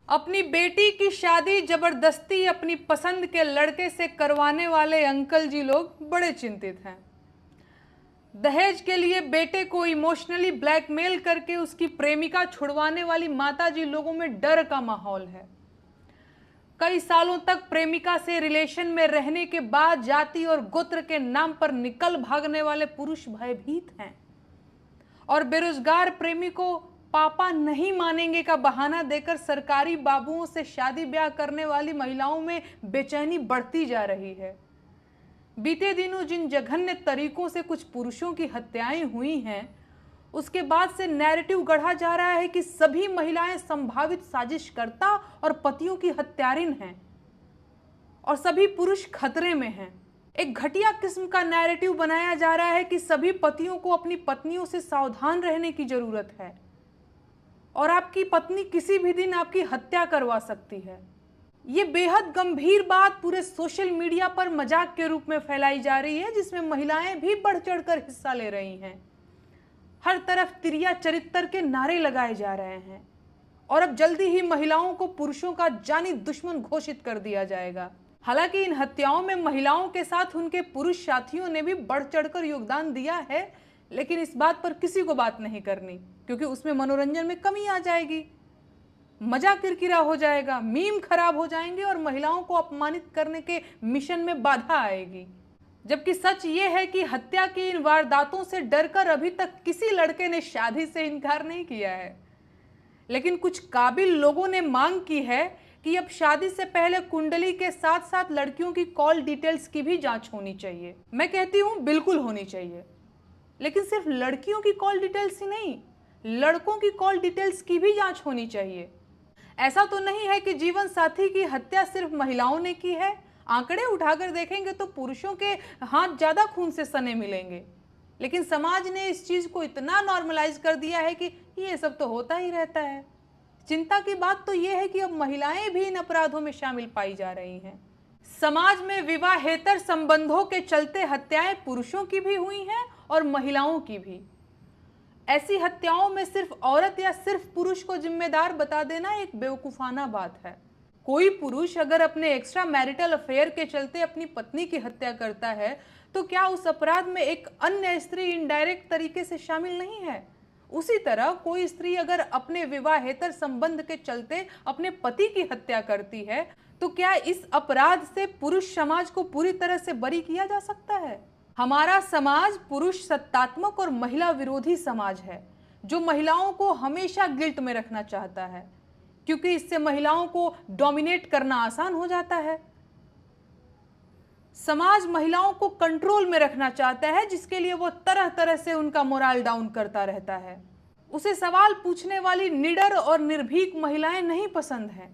अपनी बेटी की शादी जबरदस्ती अपनी पसंद के लड़के से करवाने वाले अंकल जी लोग बड़े चिंतित हैं। दहेज के लिए बेटे को इमोशनली ब्लैकमेल करके उसकी प्रेमिका छुड़वाने वाली माताजी लोगों में डर का माहौल है। कई सालों तक प्रेमिका से रिलेशन में रहने के बाद जाति और गोत्र के नाम पर निकल भागने वाले पुरुष भयभीत हैं और बेरोजगार प्रेमी को पापा नहीं मानेंगे का बहाना देकर सरकारी बाबुओं से शादी ब्याह करने वाली महिलाओं में बेचैनी बढ़ती जा रही है। बीते दिनों जिन जघन्य तरीकों से कुछ पुरुषों की हत्याएं हुई हैं, उसके बाद से नैरेटिव गढ़ा जा रहा है कि सभी महिलाएं संभावित साजिशकर्ता और पतियों की हत्यारिन हैं और सभी पुरुष खतरे में हैं। एक घटिया किस्म का नैरेटिव बनाया जा रहा है कि सभी पतियों को अपनी पत्नियों से सावधान रहने की जरूरत है और आपकी पत्नी किसी भी दिन आपकी हत्या करवा सकती है। ये बेहद गंभीर बात पूरे सोशल मीडिया पर मजाक के रूप में फैलाई जा रही है, जिसमें महिलाएं भी बढ़ चढ़कर हिस्सा ले रही हैं। हर तरफ तिरिया चरित्र के नारे लगाए जा रहे हैं और अब जल्दी ही महिलाओं को पुरुषों का जानी दुश्मन घोषित कर दिया जाएगा। हालांकि इन हत्याओं में महिलाओं के साथ उनके पुरुष साथियों ने भी बढ़ चढ़कर योगदान दिया है, लेकिन इस बात पर किसी को बात नहीं करनी, क्योंकि उसमें मनोरंजन में कमी आ जाएगी, मजा किरकिरा हो जाएगा, मीम खराब हो जाएंगे और महिलाओं को अपमानित करने के मिशन में बाधा आएगी। जबकि सच ये है कि हत्या की इन वारदातों से डरकर अभी तक किसी लड़के ने शादी से इनकार नहीं किया है, लेकिन कुछ काबिल लोगों ने मांग की है कि अब शादी से पहले कुंडली के साथ साथ लड़कियों की कॉल डिटेल्स की भी जांच होनी चाहिए। मैं कहती हूँ बिल्कुल होनी चाहिए, लेकिन सिर्फ लड़कियों की कॉल डिटेल्स ही नहीं, लड़कों की कॉल डिटेल्स की भी जांच होनी चाहिए। ऐसा तो नहीं है कि जीवन साथी की हत्या सिर्फ महिलाओं ने की है। आंकड़े उठाकर देखेंगे तो पुरुषों के हाथ ज्यादा खून से सने मिलेंगे, लेकिन समाज ने इस चीज को इतना नॉर्मलाइज कर दिया है कि ये सब तो होता ही रहता है। चिंता की बात तो ये है कि अब महिलाएं भी इन अपराधों में शामिल पाई जा रही हैं। समाज में विवाहेतर संबंधों के चलते हत्याएं पुरुषों की भी हुई हैं और महिलाओं की भी। ऐसी हत्याओं में सिर्फ औरत या सिर्फ पुरुष को जिम्मेदार बता देना एक बेवकूफाना बात है। कोई पुरुष अगर अपने एक्स्ट्रा मैरिटल अफेयर के चलते अपनी पत्नी की हत्या करता है, तो क्या उस अपराध में एक अन्य स्त्री इनडायरेक्ट तरीके से शामिल नहीं है? उसी तरह कोई स्त्री अगर अपने विवाहेतर संबंध के चलते अपने पति की हत्या करती है, तो क्या इस अपराध से पुरुष समाज को पूरी तरह से बरी किया जा सकता है? हमारा समाज पुरुष सत्तात्मक और महिला विरोधी समाज है, जो महिलाओं को हमेशा गिल्ट में रखना चाहता है, क्योंकि इससे महिलाओं को डोमिनेट करना आसान हो जाता है। समाज महिलाओं को कंट्रोल में रखना चाहता है, जिसके लिए वो तरह तरह से उनका मोरल डाउन करता रहता है। उसे सवाल पूछने वाली निडर और निर्भीक महिलाएं नहीं पसंद हैं,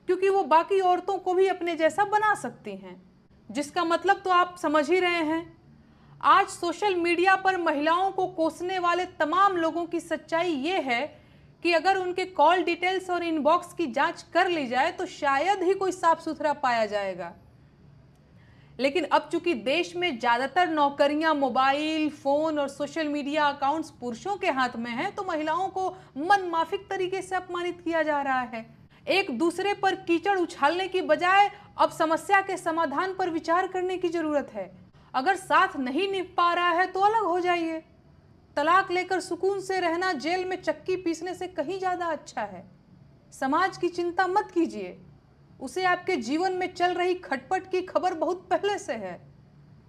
क्योंकि वो बाकी औरतों को भी अपने जैसा बना सकती हैं, जिसका मतलब तो आप समझ ही रहे हैं। आज सोशल मीडिया पर महिलाओं को कोसने वाले तमाम लोगों की सच्चाई ये है कि अगर उनके कॉल डिटेल्स और इनबॉक्स की जांच कर ली जाए तो शायद ही कोई साफ सुथरा पाया जाएगा। लेकिन अब चूंकि देश में ज्यादातर नौकरियां मोबाइल फोन और सोशल मीडिया अकाउंट्स पुरुषों के हाथ में हैं, तो महिलाओं को मनमाफिक तरीके से अपमानित किया जा रहा है। एक दूसरे पर कीचड़ उछालने की बजाय अब समस्या के समाधान पर विचार करने की जरूरत है। अगर साथ नहीं निभ पा रहा है तो अलग हो जाइए। तलाक लेकर सुकून से रहना जेल में चक्की पीसने से कहीं ज्यादा अच्छा है। समाज की चिंता मत कीजिए, उसे आपके जीवन में चल रही खटपट की खबर बहुत पहले से है।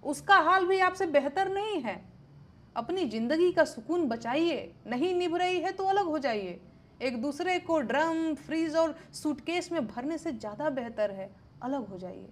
उसका हाल भी आपसे बेहतर नहीं है। अपनी जिंदगी का सुकून बचाइए, नहीं निभ रही है तो अलग हो जाइए। एक दूसरे को ड्रम, फ्रीज और सूटकेस में भरने से ज्यादा बेहतर है अलग हो जाइए।